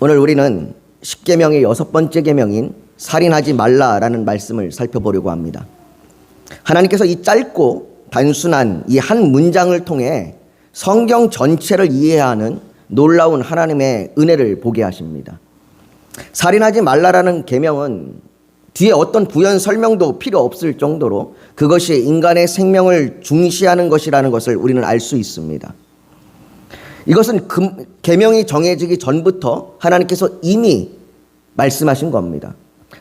오늘 우리는 십계명의 6번째 계명인 살인하지 말라라는 말씀을 살펴보려고 합니다. 하나님께서 이 짧고 단순한 이 한 문장을 통해 성경 전체를 이해하는 놀라운 하나님의 은혜를 보게 하십니다. 살인하지 말라라는 계명은 뒤에 어떤 부연 설명도 필요 없을 정도로 그것이 인간의 생명을 중시하는 것이라는 것을 우리는 알 수 있습니다. 이것은 계명이 정해지기 전부터 하나님께서 이미 말씀하신 겁니다.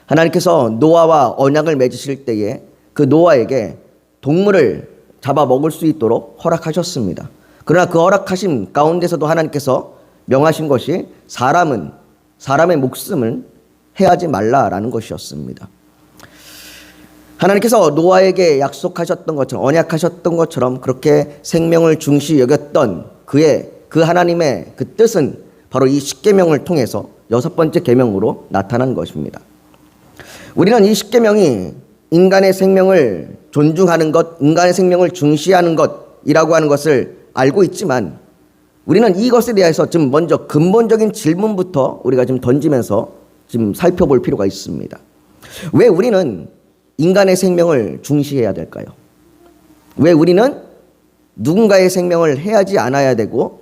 하나님께서 노아와 언약을 맺으실 때에 그 노아에게 동물을 잡아 먹을 수 있도록 허락하셨습니다. 그러나 그 허락하심 가운데서도 하나님께서 명하신 것이 사람의 목숨을 해하지 말라라는 것이었습니다. 하나님께서 노아에게 약속하셨던 것처럼, 언약하셨던 것처럼 그렇게 생명을 중시 여겼던 그 하나님의 그 뜻은 바로 이 십계명을 통해서 6번째 계명으로 나타난 것입니다. 우리는 이 십계명이 인간의 생명을 존중하는 것, 인간의 생명을 중시하는 것이라고 하는 것을 알고 있지만 우리는 이것에 대해서 좀 먼저 근본적인 질문부터 우리가 좀 던지면서 좀 살펴볼 필요가 있습니다. 왜 우리는 인간의 생명을 중시해야 될까요? 왜 우리는 누군가의 생명을 해하지 않아야 되고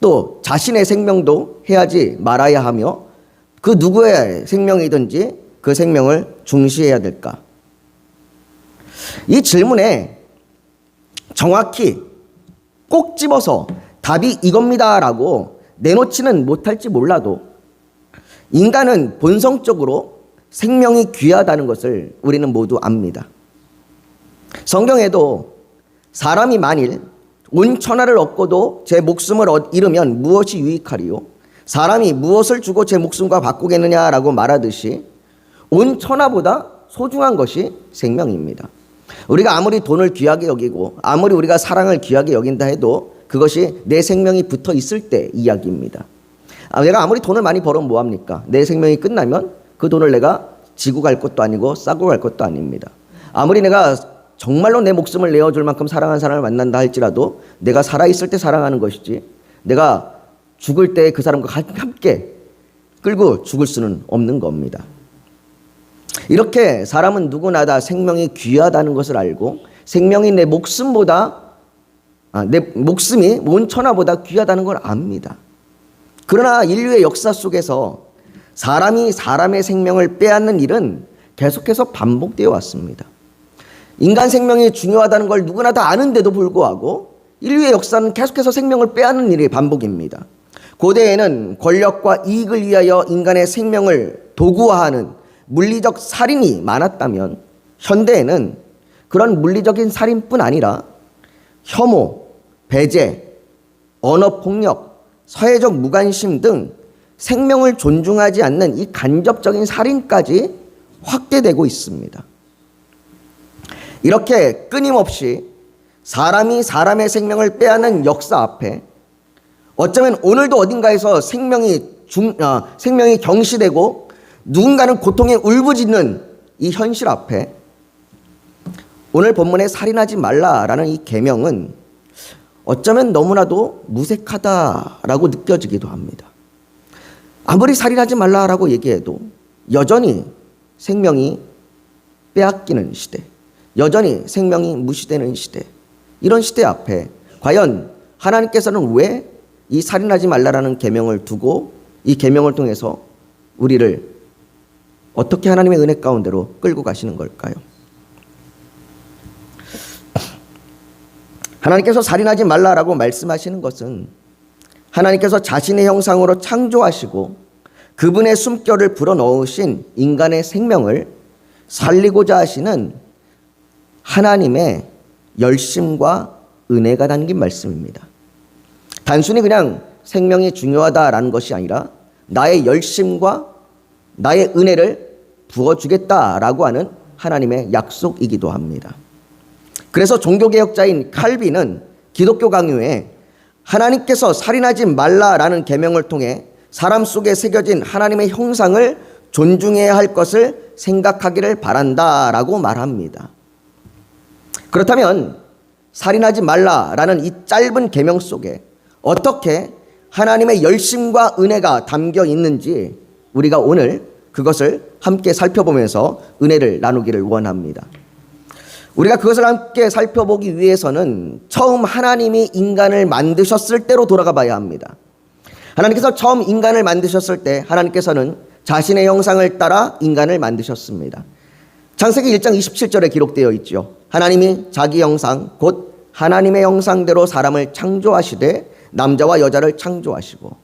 또 자신의 생명도 해하지 말아야 하며 그 누구의 생명이든지 그 생명을 중시해야 될까? 이 질문에 정확히 꼭 집어서 답이 이겁니다라고 내놓지는 못할지 몰라도 인간은 본성적으로 생명이 귀하다는 것을 우리는 모두 압니다. 성경에도 사람이 만일 온 천하를 얻고도 제 목숨을 잃으면 무엇이 유익하리요? 사람이 무엇을 주고 제 목숨과 바꾸겠느냐라고 말하듯이 온 천하보다 소중한 것이 생명입니다. 우리가 아무리 돈을 귀하게 여기고 아무리 우리가 사랑을 귀하게 여긴다 해도 그것이 내 생명이 붙어 있을 때 이야기입니다. 내가 아무리 돈을 많이 벌으면 뭐합니까? 내 생명이 끝나면 그 돈을 내가 지고 갈 것도 아니고 싸고 갈 것도 아닙니다. 아무리 내가 정말로 내 목숨을 내어줄 만큼 사랑하는 사람을 만난다 할지라도 내가 살아있을 때 사랑하는 것이지 내가 죽을 때 그 사람과 함께 끌고 죽을 수는 없는 겁니다. 이렇게 사람은 누구나 다 생명이 귀하다는 것을 알고 생명이 내 목숨이 온 천하보다 귀하다는 걸 압니다. 그러나 인류의 역사 속에서 사람이 사람의 생명을 빼앗는 일은 계속해서 반복되어 왔습니다. 인간 생명이 중요하다는 걸 누구나 다 아는데도 불구하고 인류의 역사는 계속해서 생명을 빼앗는 일이 반복입니다. 고대에는 권력과 이익을 위하여 인간의 생명을 도구화하는 물리적 살인이 많았다면 현대에는 그런 물리적인 살인뿐 아니라 혐오, 배제, 언어폭력, 사회적 무관심 등 생명을 존중하지 않는 이 간접적인 살인까지 확대되고 있습니다. 이렇게 끊임없이 사람이 사람의 생명을 빼앗는 역사 앞에 어쩌면 오늘도 어딘가에서 생명이 경시되고 누군가는 고통에 울부짖는 이 현실 앞에 오늘 본문에 살인하지 말라라는 이 계명은 어쩌면 너무나도 무색하다라고 느껴지기도 합니다. 아무리 살인하지 말라라고 얘기해도 여전히 생명이 빼앗기는 시대, 여전히 생명이 무시되는 시대, 이런 시대 앞에 과연 하나님께서는 왜 이 살인하지 말라라는 계명을 두고 이 계명을 통해서 우리를 어떻게 하나님의 은혜 가운데로 끌고 가시는 걸까요? 하나님께서 살인하지 말라라고 말씀하시는 것은 하나님께서 자신의 형상으로 창조하시고 그분의 숨결을 불어넣으신 인간의 생명을 살리고자 하시는 하나님의 열심과 은혜가 담긴 말씀입니다. 단순히 그냥 생명이 중요하다라는 것이 아니라 나의 열심과 나의 은혜를 부어주겠다라고 하는 하나님의 약속이기도 합니다. 그래서 종교개혁자인 칼빈은 기독교 강요에 하나님께서 살인하지 말라라는 계명을 통해 사람 속에 새겨진 하나님의 형상을 존중해야 할 것을 생각하기를 바란다라고 말합니다. 그렇다면 살인하지 말라라는 이 짧은 계명 속에 어떻게 하나님의 열심과 은혜가 담겨 있는지 우리가 오늘 그것을 함께 살펴보면서 은혜를 나누기를 원합니다. 우리가 그것을 함께 살펴보기 위해서는 처음 하나님이 인간을 만드셨을 때로 돌아가 봐야 합니다. 하나님께서 처음 인간을 만드셨을 때 하나님께서는 자신의 형상을 따라 인간을 만드셨습니다. 창세기 1장 27절에 기록되어 있죠. 하나님이 자기 형상 곧 하나님의 형상대로 사람을 창조하시되 남자와 여자를 창조하시고,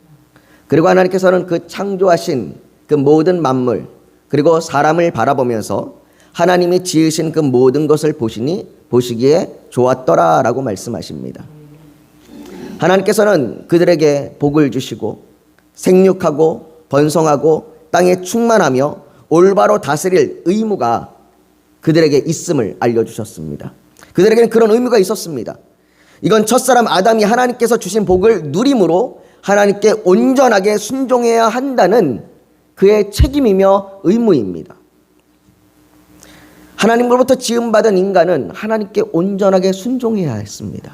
그리고 하나님께서는 그 창조하신 그 모든 만물 그리고 사람을 바라보면서 하나님이 지으신 그 모든 것을 보시기에 좋았더라라고 말씀하십니다. 하나님께서는 그들에게 복을 주시고 생육하고 번성하고 땅에 충만하며 올바로 다스릴 의무가 그들에게 있음을 알려주셨습니다. 그들에게는 그런 의무가 있었습니다. 이건 첫사람 아담이 하나님께서 주신 복을 누림으로 하나님께 온전하게 순종해야 한다는 그의 책임이며 의무입니다. 하나님으로부터 지음받은 인간은 하나님께 온전하게 순종해야 했습니다.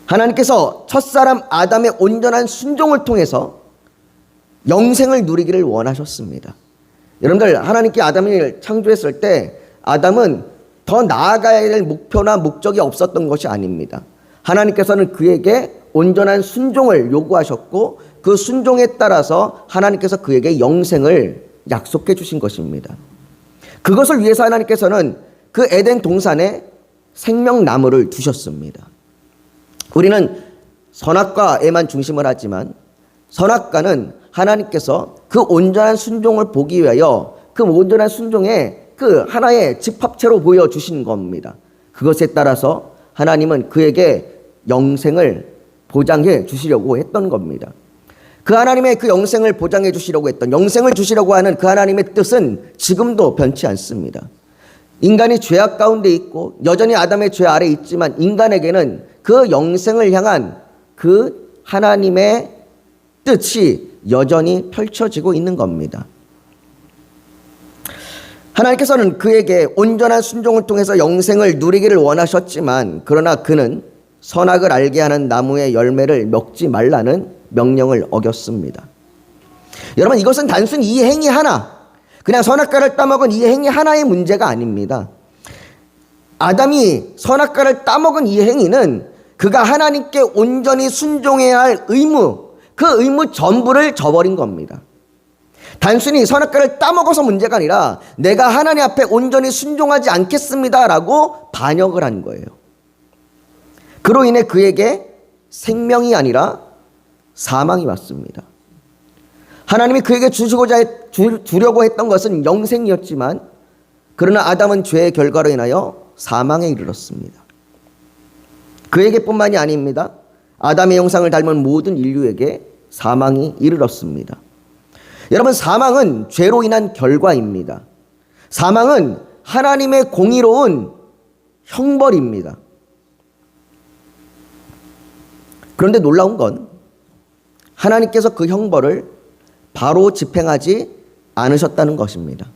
하나님께서 첫사람 아담의 온전한 순종을 통해서 영생을 누리기를 원하셨습니다. 여러분들, 하나님께 아담을 창조했을 때 아담은 더 나아가야 될 목표나 목적이 없었던 것이 아닙니다. 하나님께서는 그에게 온전한 순종을 요구하셨고 그 순종에 따라서 하나님께서 그에게 영생을 약속해 주신 것입니다. 그것을 위해서 하나님께서는 그 에덴 동산에 생명나무를 두셨습니다. 우리는 선악과에만 중심을 하지만 선악과는 하나님께서 그 온전한 순종을 보기 위하여 그 온전한 순종에 그 하나의 집합체로 보여주신 겁니다. 그것에 따라서 하나님은 그에게 영생을 보장해 주시려고 했던 겁니다. 그 하나님의 그 영생을 보장해 주시려고 했던, 영생을 주시려고 하는 그 하나님의 뜻은 지금도 변치 않습니다. 인간이 죄악 가운데 있고 여전히 아담의 죄 아래 있지만 인간에게는 그 영생을 향한 그 하나님의 뜻이 여전히 펼쳐지고 있는 겁니다. 하나님께서는 그에게 온전한 순종을 통해서 영생을 누리기를 원하셨지만, 그러나 그는 선악을 알게 하는 나무의 열매를 먹지 말라는 명령을 어겼습니다. 여러분, 이것은 단순히 이 행위 하나, 그냥 선악과를 따먹은 이 행위 하나의 문제가 아닙니다. 아담이 선악과를 따먹은 이 행위는 그가 하나님께 온전히 순종해야 할 의무, 그 의무 전부를 저버린 겁니다. 단순히 선악과를 따먹어서 문제가 아니라 내가 하나님 앞에 온전히 순종하지 않겠습니다라고 반역을 한 거예요. 그로 인해 그에게 생명이 아니라 사망이 왔습니다. 하나님이 그에게 주려고 했던 것은 영생이었지만, 그러나 아담은 죄의 결과로 인하여 사망에 이르렀습니다. 그에게뿐만이 아닙니다. 아담의 형상을 닮은 모든 인류에게 사망이 이르렀습니다. 여러분, 사망은 죄로 인한 결과입니다. 사망은 하나님의 공의로운 형벌입니다. 그런데 놀라운 건 하나님께서 그 형벌을 바로 집행하지 않으셨다는 것입니다.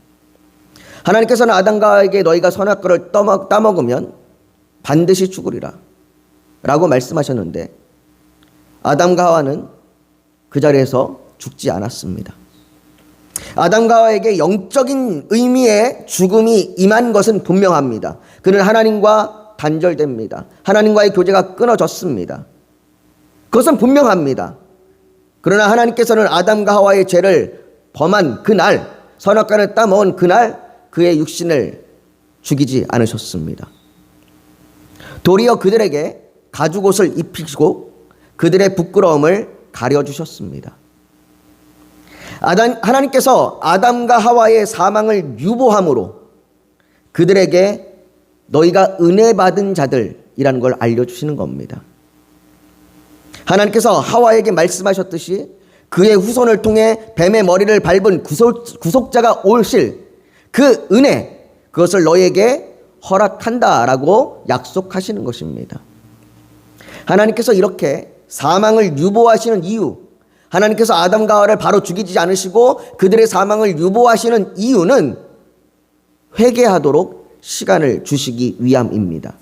하나님께서는 아담과 하와에게 너희가 선악과를 따먹으면 반드시 죽으리라 라고 말씀하셨는데, 아담과 하와는 그 자리에서 죽지 않았습니다. 아담과 하와에게 영적인 의미의 죽음이 임한 것은 분명합니다. 그는 하나님과 단절됩니다. 하나님과의 교제가 끊어졌습니다. 그것은 분명합니다. 그러나 하나님께서는 아담과 하와의 죄를 범한 그날, 선악과를 따먹은 그날 그의 육신을 죽이지 않으셨습니다. 도리어 그들에게 가죽옷을 입히시고 그들의 부끄러움을 가려주셨습니다. 하나님께서 아담과 하와의 사망을 유보함으로 그들에게 너희가 은혜 받은 자들이라는 걸 알려주시는 겁니다. 하나님께서 하와에게 말씀하셨듯이 그의 후손을 통해 뱀의 머리를 밟은 구속자가 오실 그 은혜, 그것을 너희에게 허락한다라고 약속하시는 것입니다. 하나님께서 이렇게 사망을 유보하시는 이유, 하나님께서 아담과 하와를 바로 죽이지 않으시고 그들의 사망을 유보하시는 이유는 회개하도록 시간을 주시기 위함입니다.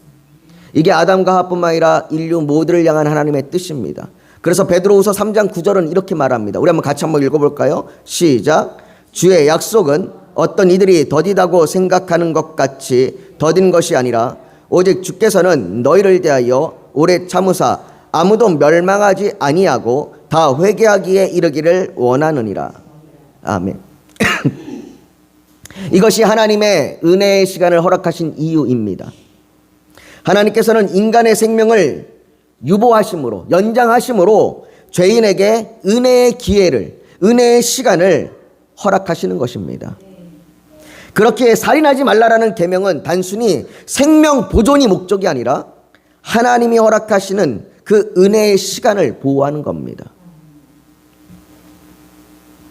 이게 아담과 하와뿐만 아니라 인류 모두를 향한 하나님의 뜻입니다. 그래서 베드로후서 3장 9절은 이렇게 말합니다. 우리 한번 읽어볼까요? 시작. 주의 약속은 어떤 이들이 더디다고 생각하는 것 같이 더딘 것이 아니라 오직 주께서는 너희를 대하여 오래 참으사 아무도 멸망하지 아니하고 다 회개하기에 이르기를 원하느니라. 아멘. 이것이 하나님의 은혜의 시간을 허락하신 이유입니다. 하나님께서는 인간의 생명을 유보하심으로, 연장하심으로 죄인에게 은혜의 기회를, 은혜의 시간을 허락하시는 것입니다. 그렇게 살인하지 말라라는 계명은 단순히 생명 보존이 목적이 아니라 하나님이 허락하시는 그 은혜의 시간을 보호하는 겁니다.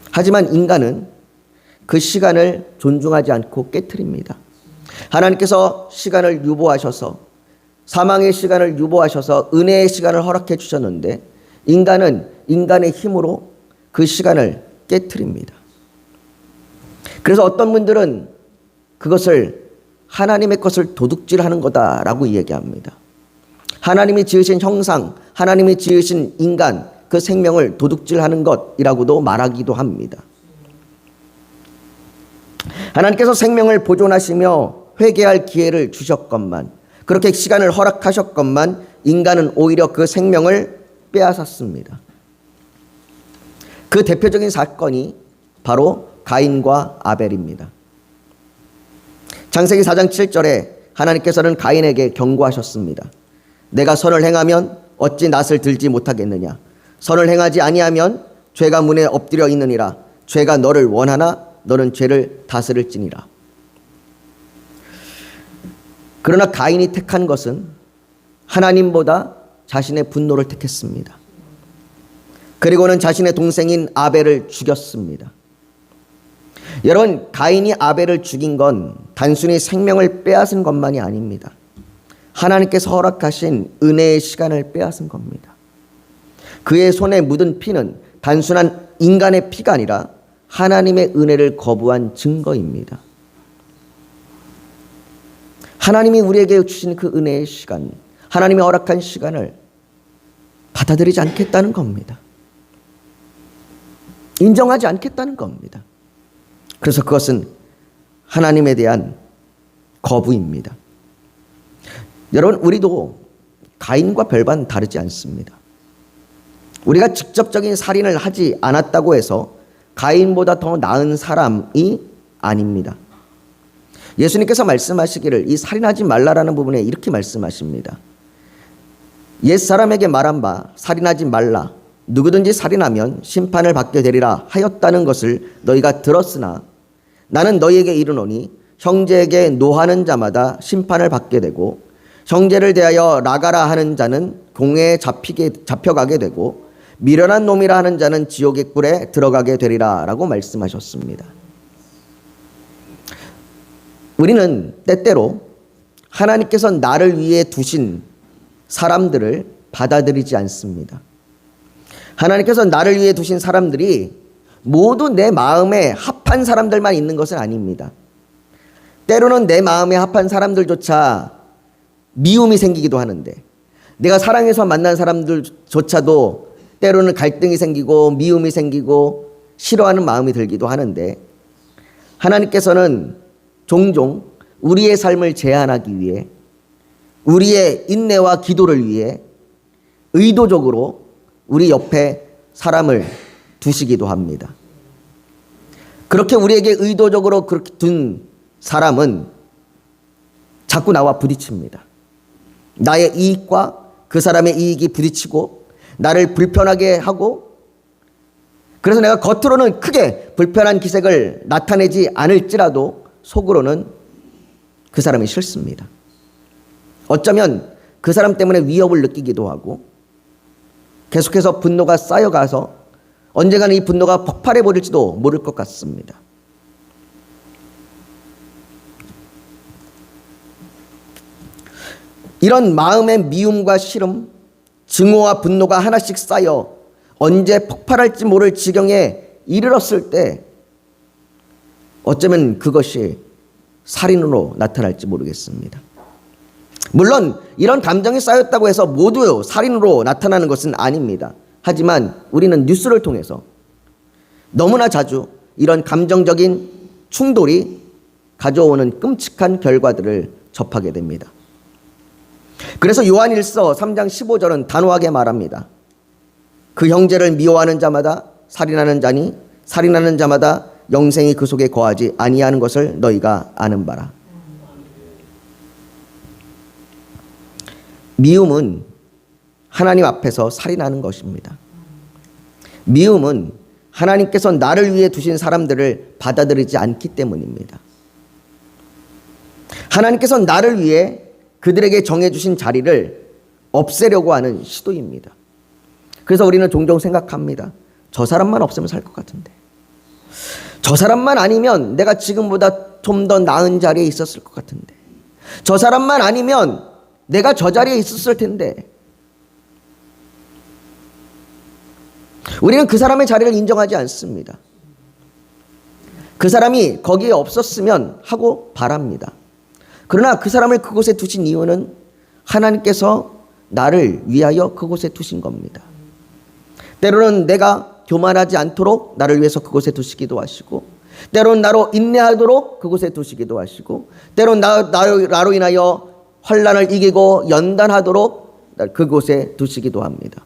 하지만 인간은 그 시간을 존중하지 않고 깨트립니다. 하나님께서 시간을 유보하셔서, 사망의 시간을 유보하셔서 은혜의 시간을 허락해 주셨는데 인간은 인간의 힘으로 그 시간을 깨트립니다. 그래서 어떤 분들은 그것을 하나님의 것을 도둑질하는 거다라고 얘기합니다. 하나님이 지으신 형상, 하나님이 지으신 인간, 그 생명을 도둑질하는 것이라고도 말하기도 합니다. 하나님께서 생명을 보존하시며 회개할 기회를 주셨건만, 그렇게 시간을 허락하셨건만 인간은 오히려 그 생명을 빼앗았습니다. 그 대표적인 사건이 바로 가인과 아벨입니다. 창세기 4장 7절에 하나님께서는 가인에게 경고하셨습니다. 내가 선을 행하면 어찌 낫을 들지 못하겠느냐. 선을 행하지 아니하면 죄가 문에 엎드려 있느니라. 죄가 너를 원하나 너는 죄를 다스릴지니라. 그러나 가인이 택한 것은 하나님보다 자신의 분노를 택했습니다. 그리고는 자신의 동생인 아벨을 죽였습니다. 여러분, 가인이 아벨을 죽인 건 단순히 생명을 빼앗은 것만이 아닙니다. 하나님께서 허락하신 은혜의 시간을 빼앗은 겁니다. 그의 손에 묻은 피는 단순한 인간의 피가 아니라 하나님의 은혜를 거부한 증거입니다. 하나님이 우리에게 주신 그 은혜의 시간, 하나님이 허락한 시간을 받아들이지 않겠다는 겁니다. 인정하지 않겠다는 겁니다. 그래서 그것은 하나님에 대한 거부입니다. 여러분, 우리도 가인과 별반 다르지 않습니다. 우리가 직접적인 살인을 하지 않았다고 해서 가인보다 더 나은 사람이 아닙니다. 예수님께서 말씀하시기를 이 살인하지 말라라는 부분에 이렇게 말씀하십니다. 옛사람에게 말한 바 살인하지 말라. 누구든지 살인하면 심판을 받게 되리라 하였다는 것을 너희가 들었으나 나는 너희에게 이르노니 형제에게 노하는 자마다 심판을 받게 되고 형제를 대하여 나가라 하는 자는 공회에 잡혀가게 되고 미련한 놈이라 하는 자는 지옥의 꿀에 들어가게 되리라 라고 말씀하셨습니다. 우리는 때때로 하나님께서 나를 위해 두신 사람들을 받아들이지 않습니다. 하나님께서 나를 위해 두신 사람들이 모두 내 마음에 합한 사람들만 있는 것은 아닙니다. 때로는 내 마음에 합한 사람들조차 미움이 생기기도 하는데, 내가 사랑해서 만난 사람들조차도 때로는 갈등이 생기고 미움이 생기고 싫어하는 마음이 들기도 하는데, 하나님께서는 종종 우리의 삶을 제한하기 위해, 우리의 인내와 기도를 위해 의도적으로 우리 옆에 사람을 두시기도 합니다. 그렇게 우리에게 의도적으로 그렇게 둔 사람은 자꾸 나와 부딪힙니다. 나의 이익과 그 사람의 이익이 부딪히고 나를 불편하게 하고, 그래서 내가 겉으로는 크게 불편한 기색을 나타내지 않을지라도 속으로는 그 사람이 싫습니다. 어쩌면 그 사람 때문에 위협을 느끼기도 하고 계속해서 분노가 쌓여가서 언젠가는 이 분노가 폭발해 버릴지도 모를 것 같습니다. 이런 마음의 미움과 싫음, 증오와 분노가 하나씩 쌓여 언제 폭발할지 모를 지경에 이르렀을 때 어쩌면 그것이 살인으로 나타날지 모르겠습니다. 물론 이런 감정이 쌓였다고 해서 모두 살인으로 나타나는 것은 아닙니다. 하지만 우리는 뉴스를 통해서 너무나 자주 이런 감정적인 충돌이 가져오는 끔찍한 결과들을 접하게 됩니다. 그래서 요한일서 3장 15절은 단호하게 말합니다. 그 형제를 미워하는 자마다 살인하는 자니 살인하는 자마다 영생이 그 속에 거하지 아니하는 것을 너희가 아는 바라. 미움은 하나님 앞에서 살인하는 것입니다. 미움은 하나님께서 나를 위해 두신 사람들을 받아들이지 않기 때문입니다. 하나님께서 나를 위해 그들에게 정해주신 자리를 없애려고 하는 시도입니다. 그래서 우리는 종종 생각합니다. 저 사람만 없으면 살 것 같은데, 저 사람만 아니면 내가 지금보다 좀 더 나은 자리에 있었을 것 같은데, 저 사람만 아니면 내가 저 자리에 있었을 텐데. 우리는 그 사람의 자리를 인정하지 않습니다. 그 사람이 거기에 없었으면 하고 바랍니다. 그러나 그 사람을 그곳에 두신 이유는 하나님께서 나를 위하여 그곳에 두신 겁니다. 때로는 내가 교만하지 않도록 나를 위해서 그곳에 두시기도 하시고, 때로는 나로 인내하도록 그곳에 두시기도 하시고, 때로는 나로 인하여 환난을 이기고 연단하도록 그곳에 두시기도 합니다.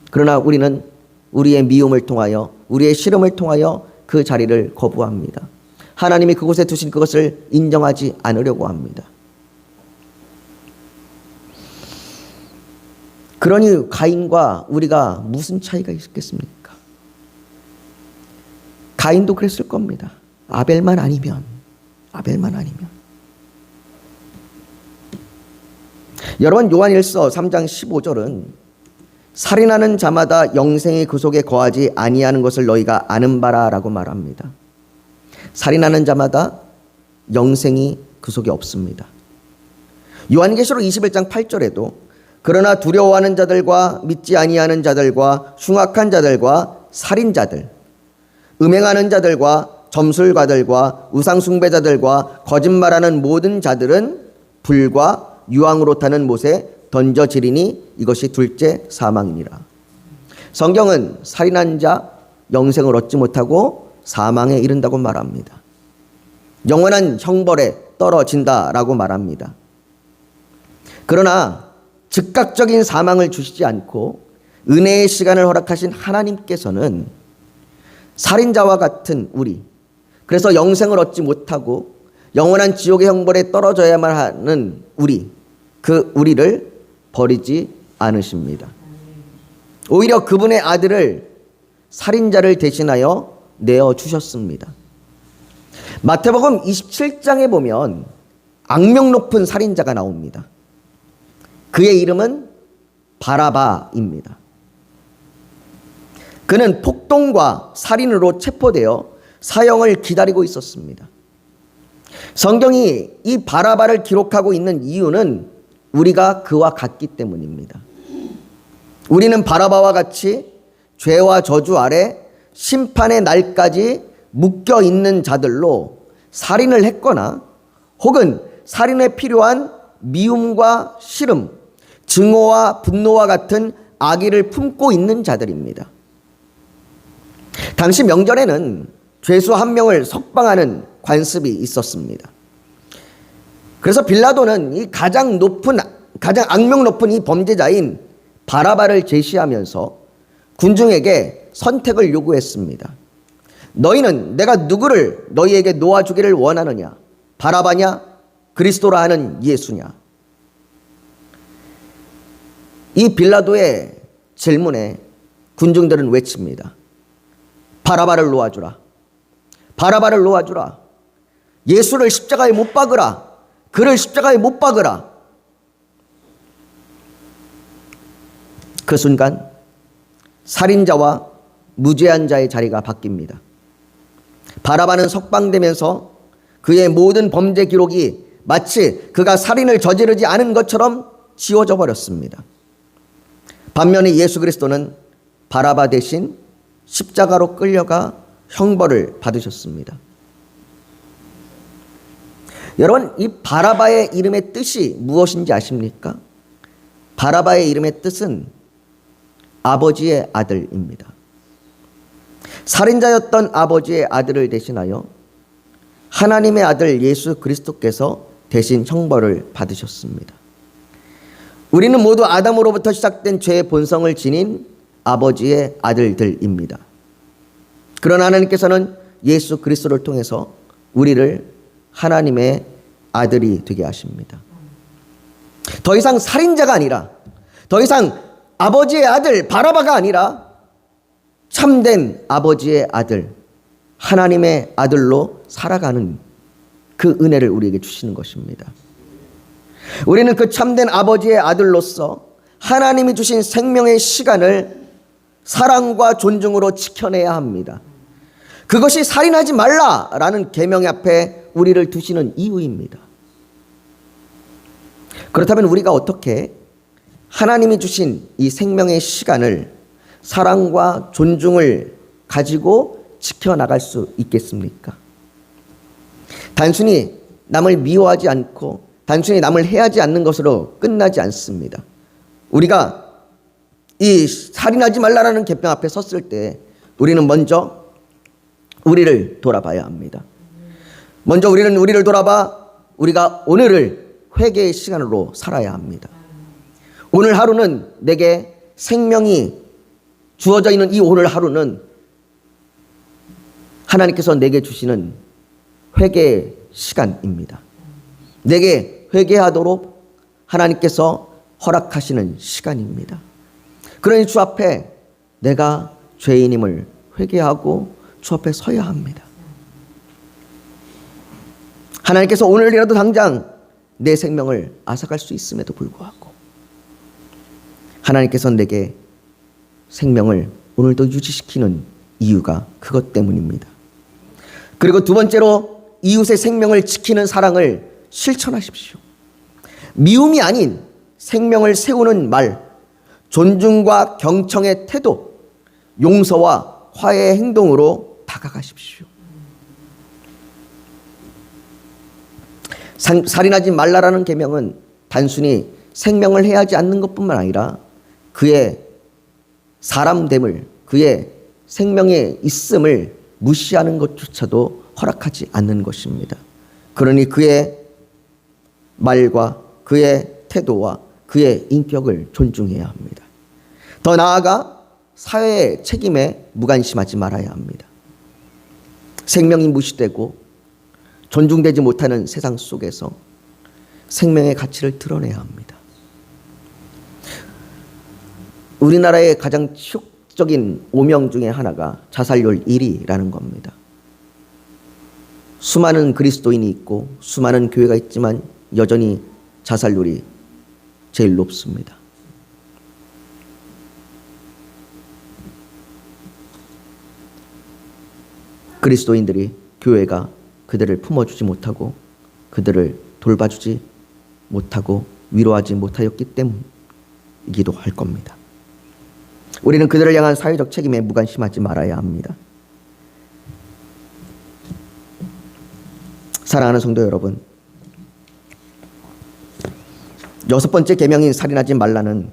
그러나 우리는 우리의 미움을 통하여, 우리의 싫음을 통하여 그 자리를 거부합니다. 하나님이 그곳에 두신 그것을 인정하지 않으려고 합니다. 그러니 가인과 우리가 무슨 차이가 있겠습니까? 가인도 그랬을 겁니다. 아벨만 아니면. 여러분, 요한일서 3장 15절은 살인하는 자마다 영생이 그 속에 거하지 아니하는 것을 너희가 아는 바라라고 말합니다. 살인하는 자마다 영생이 그 속에 없습니다. 요한계시록 21장 8절에도 그러나 두려워하는 자들과 믿지 아니하는 자들과 흉악한 자들과 살인자들, 음행하는 자들과 점술가들과 우상숭배자들과 거짓말하는 모든 자들은 불과 유황으로 타는 못에 던져지리니 이것이 둘째 사망이니라. 성경은 살인한 자 영생을 얻지 못하고 사망에 이른다고 말합니다. 영원한 형벌에 떨어진다라고 말합니다. 그러나 즉각적인 사망을 주시지 않고 은혜의 시간을 허락하신 하나님께서는 살인자와 같은 우리, 그래서 영생을 얻지 못하고 영원한 지옥의 형벌에 떨어져야만 하는 우리를 버리지 않으십니다. 오히려 그분의 아들을 살인자를 대신하여 내어주셨습니다. 마태복음 27장에 보면 악명 높은 살인자가 나옵니다. 그의 이름은 바라바입니다. 그는 폭동과 살인으로 체포되어 사형을 기다리고 있었습니다. 성경이 이 바라바를 기록하고 있는 이유는 우리가 그와 같기 때문입니다. 우리는 바라바와 같이 죄와 저주 아래 심판의 날까지 묶여 있는 자들로 살인을 했거나 혹은 살인에 필요한 미움과 싫음, 증오와 분노와 같은 악의를 품고 있는 자들입니다. 당시 명절에는 죄수 한 명을 석방하는 관습이 있었습니다. 그래서 빌라도는 이 가장 악명 높은 이 범죄자인 바라바를 제시하면서 군중에게 선택을 요구했습니다. 너희는 내가 누구를 너희에게 놓아주기를 원하느냐? 바라바냐? 그리스도라 하는 예수냐? 이 빌라도의 질문에 군중들은 외칩니다. 바라바를 놓아주라. 바라바를 놓아주라. 예수를 십자가에 못 박으라. 그를 십자가에 못 박으라. 그 순간 살인자와 무죄한 자의 자리가 바뀝니다. 바라바는 석방되면서 그의 모든 범죄 기록이 마치 그가 살인을 저지르지 않은 것처럼 지워져 버렸습니다. 반면에 예수 그리스도는 바라바 대신 십자가로 끌려가 형벌을 받으셨습니다. 여러분, 이 바라바의 이름의 뜻이 무엇인지 아십니까? 바라바의 이름의 뜻은 아버지의 아들입니다. 살인자였던 아버지의 아들을 대신하여 하나님의 아들 예수 그리스도께서 대신 형벌을 받으셨습니다. 우리는 모두 아담으로부터 시작된 죄의 본성을 지닌 아버지의 아들들입니다. 그러나 하나님께서는 예수 그리스도를 통해서 우리를 하나님의 아들이 되게 하십니다. 더 이상 살인자가 아니라, 더 이상 아버지의 아들 바라바가 아니라 참된 아버지의 아들, 하나님의 아들로 살아가는 그 은혜를 우리에게 주시는 것입니다. 우리는 그 참된 아버지의 아들로서 하나님이 주신 생명의 시간을 사랑과 존중으로 지켜내야 합니다. 그것이 살인하지 말라라는 계명 앞에 우리를 두시는 이유입니다. 그렇다면 우리가 어떻게 하나님이 주신 이 생명의 시간을 사랑과 존중을 가지고 지켜나갈 수 있겠습니까? 단순히 남을 미워하지 않고 단순히 남을 해하지 않는 것으로 끝나지 않습니다. 우리가 이 살인하지 말라라는 계명 앞에 섰을 때 우리는 먼저 우리를 돌아봐야 합니다. 먼저 우리를 돌아봐 우리가 오늘을 회개의 시간으로 살아야 합니다. 오늘 하루는 내게 생명이 주어져 있는 이 오늘 하루는 하나님께서 내게 주시는 회개의 시간입니다. 내게 회개하도록 하나님께서 허락하시는 시간입니다. 그러니 주 앞에 내가 죄인임을 회개하고 주 앞에 서야 합니다. 하나님께서 오늘이라도 당장 내 생명을 앗아갈 수 있음에도 불구하고 하나님께서 내게 생명을 오늘도 유지시키는 이유가 그것 때문입니다. 그리고 두 번째로 이웃의 생명을 지키는 사랑을 실천하십시오. 미움이 아닌 생명을 세우는 말, 존중과 경청의 태도, 용서와 화해의 행동으로 다가가십시오. 살인하지 말라라는 계명은 단순히 생명을 해하지 않는 것뿐만 아니라 그의 사람됨을, 그의 생명의 있음을 무시하는 것조차도 허락하지 않는 것입니다. 그러니 그의 말과 그의 태도와 그의 인격을 존중해야 합니다. 더 나아가 사회의 책임에 무관심하지 말아야 합니다. 생명이 무시되고 존중되지 못하는 세상 속에서 생명의 가치를 드러내야 합니다. 우리나라의 가장 치욕적인 오명 중에 하나가 자살률 1위라는 겁니다. 수많은 그리스도인이 있고 수많은 교회가 있지만 여전히 자살률이 제일 높습니다. 그리스도인들이, 교회가 그들을 품어주지 못하고 그들을 돌봐주지 못하고 위로하지 못하였기 때문이기도 할 겁니다. 우리는 그들을 향한 사회적 책임에 무관심하지 말아야 합니다. 사랑하는 성도 여러분, 여섯 번째 계명인 살인하지 말라는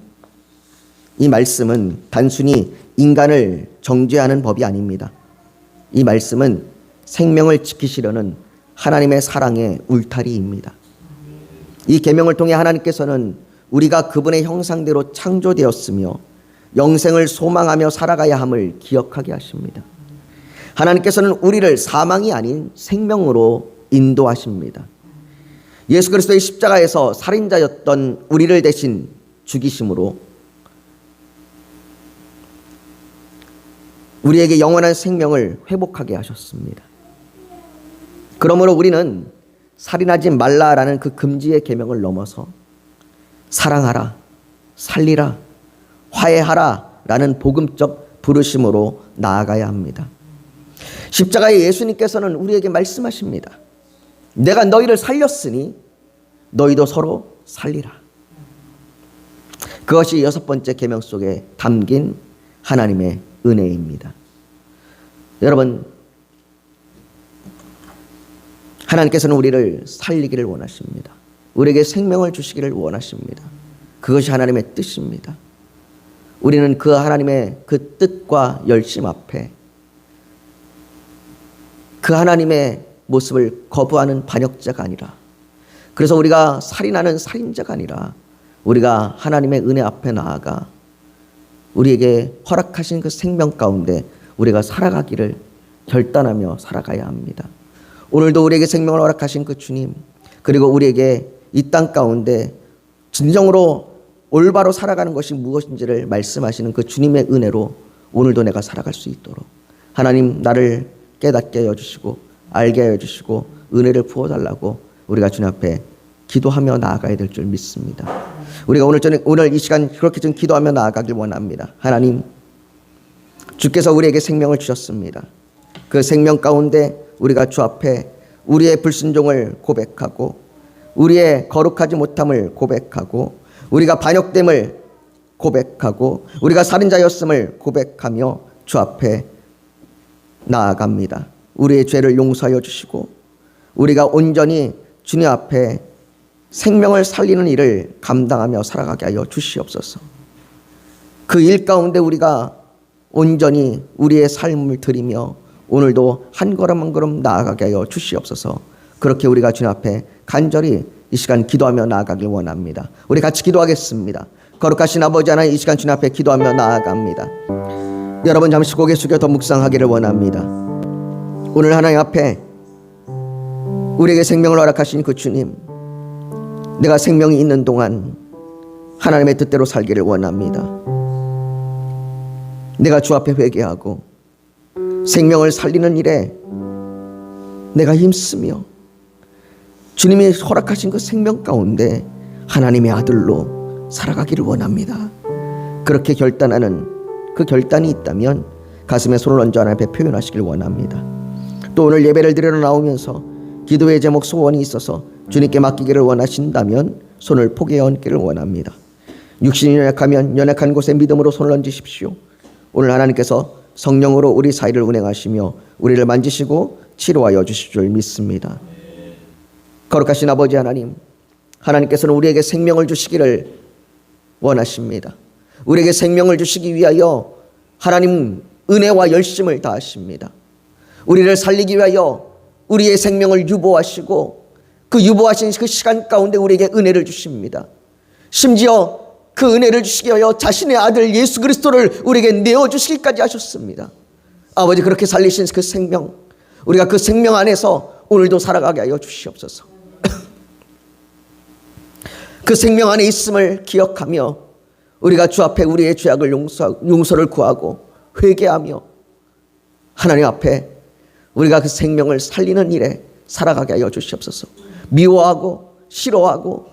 이 말씀은 단순히 인간을 정죄하는 법이 아닙니다. 이 말씀은 생명을 지키시려는 하나님의 사랑의 울타리입니다. 이 계명을 통해 하나님께서는 우리가 그분의 형상대로 창조되었으며 영생을 소망하며 살아가야 함을 기억하게 하십니다. 하나님께서는 우리를 사망이 아닌 생명으로 인도하십니다. 예수 그리스도의 십자가에서 살인자였던 우리를 대신 죽이심으로 우리에게 영원한 생명을 회복하게 하셨습니다. 그러므로 우리는 살인하지 말라라는 그 금지의 계명을 넘어서 사랑하라, 살리라, 화해하라 라는 복음적 부르심으로 나아가야 합니다. 십자가의 예수님께서는 우리에게 말씀하십니다. 내가 너희를 살렸으니 너희도 서로 살리라. 그것이 여섯 번째 계명 속에 담긴 하나님의 은혜입니다. 여러분, 하나님께서는 우리를 살리기를 원하십니다. 우리에게 생명을 주시기를 원하십니다. 그것이 하나님의 뜻입니다. 우리는 그 하나님의 그 뜻과 열심 앞에 그 하나님의 모습을 거부하는 반역자가 아니라, 그래서 우리가 살인하는 살인자가 아니라 우리가 하나님의 은혜 앞에 나아가 우리에게 허락하신 그 생명 가운데 우리가 살아가기를 결단하며 살아가야 합니다. 오늘도 우리에게 생명을 허락하신 그 주님, 그리고 우리에게 이 땅 가운데 진정으로 올바로 살아가는 것이 무엇인지를 말씀하시는 그 주님의 은혜로 오늘도 내가 살아갈 수 있도록 하나님 나를 깨닫게 하여 주시고 알게 하여 주시고 은혜를 부어달라고 우리가 주님 앞에 기도하며 나아가야 될 줄 믿습니다. 우리가 오늘 이 시간 그렇게 좀 기도하며 나아가길 원합니다. 하나님, 주께서 우리에게 생명을 주셨습니다. 그 생명 가운데 우리가 주 앞에 우리의 불순종을 고백하고 우리의 거룩하지 못함을 고백하고 우리가 반역됨을 고백하고 우리가 살인자였음을 고백하며 주 앞에 나아갑니다. 우리의 죄를 용서하여 주시고 우리가 온전히 주님 앞에 생명을 살리는 일을 감당하며 살아가게 하여 주시옵소서. 그 일 가운데 우리가 온전히 우리의 삶을 드리며 오늘도 한 걸음 한 걸음 나아가게 하여 주시옵소서. 그렇게 우리가 주님 앞에 간절히 이 시간 기도하며 나아가길 원합니다. 우리 같이 기도하겠습니다. 거룩하신 아버지 하나님, 이 시간 주님 앞에 기도하며 나아갑니다. 여러분 잠시 고개 숙여 더 묵상하기를 원합니다. 오늘 하나님 앞에 우리에게 생명을 허락하신 그 주님, 내가 생명이 있는 동안 하나님의 뜻대로 살기를 원합니다. 내가 주 앞에 회개하고 생명을 살리는 일에 내가 힘쓰며 주님이 허락하신 그 생명 가운데 하나님의 아들로 살아가기를 원합니다. 그렇게 결단하는 그 결단이 있다면 가슴에 손을 얹어 하나님 앞에 표현하시길 원합니다. 또 오늘 예배를 드리러 나오면서 기도의 제목 소원이 있어서 주님께 맡기기를 원하신다면 손을 포개에 얹기를 원합니다. 육신이 연약하면 연약한 곳에 믿음으로 손을 얹으십시오. 오늘 하나님께서 성령으로 우리 사이를 운행하시며 우리를 만지시고 치료하여 주실 줄 믿습니다. 거룩하신 아버지 하나님, 하나님께서는 우리에게 생명을 주시기를 원하십니다. 우리에게 생명을 주시기 위하여 하나님 은혜와 열심을 다하십니다. 우리를 살리기 위하여 우리의 생명을 유보하시고 그 유보하신 그 시간 가운데 우리에게 은혜를 주십니다. 심지어 그 은혜를 주시기 위하여 자신의 아들 예수 그리스도를 우리에게 내어주시기까지 하셨습니다. 아버지, 그렇게 살리신 그 생명, 우리가 그 생명 안에서 오늘도 살아가게 하여 주시옵소서. 그 생명 안에 있음을 기억하며 우리가 주 앞에 우리의 죄악을 용서를 구하고 회개하며 하나님 앞에 우리가 그 생명을 살리는 일에 살아가게 하여 주시옵소서. 미워하고 싫어하고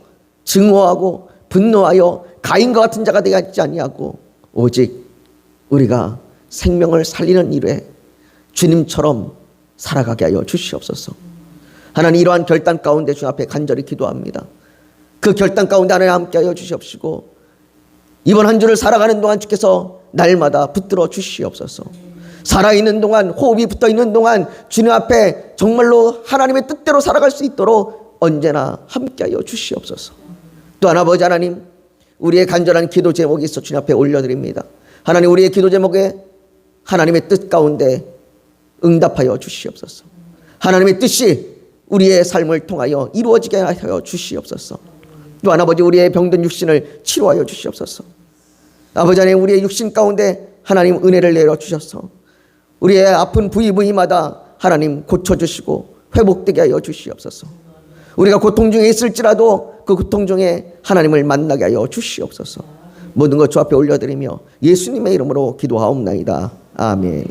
증오하고 분노하여 가인과 같은 자가 되지 아니하고 오직 우리가 생명을 살리는 일에 주님처럼 살아가게 하여 주시옵소서. 하나님, 이러한 결단 가운데 주 앞에 간절히 기도합니다. 그 결단 가운데 하나님 함께 하여 주시옵시고 이번 한 주를 살아가는 동안 주께서 날마다 붙들어 주시옵소서. 살아있는 동안, 호흡이 붙어있는 동안 주님 앞에 정말로 하나님의 뜻대로 살아갈 수 있도록 언제나 함께하여 주시옵소서. 또한 아버지 하나님, 우리의 간절한 기도 제목이 있어 주님 앞에 올려드립니다. 하나님, 우리의 기도 제목에 하나님의 뜻 가운데 응답하여 주시옵소서. 하나님의 뜻이 우리의 삶을 통하여 이루어지게 하여 주시옵소서. 또한 아버지, 우리의 병든 육신을 치료하여 주시옵소서. 아버지 하나님, 우리의 육신 가운데 하나님 은혜를 내려주셔서 우리의 아픈 부위마다 하나님 고쳐주시고 회복되게 하여 주시옵소서. 우리가 고통 중에 있을지라도 그 고통 중에 하나님을 만나게 하여 주시옵소서. 모든 것 주 앞에 올려드리며 예수님의 이름으로 기도하옵나이다. 아멘.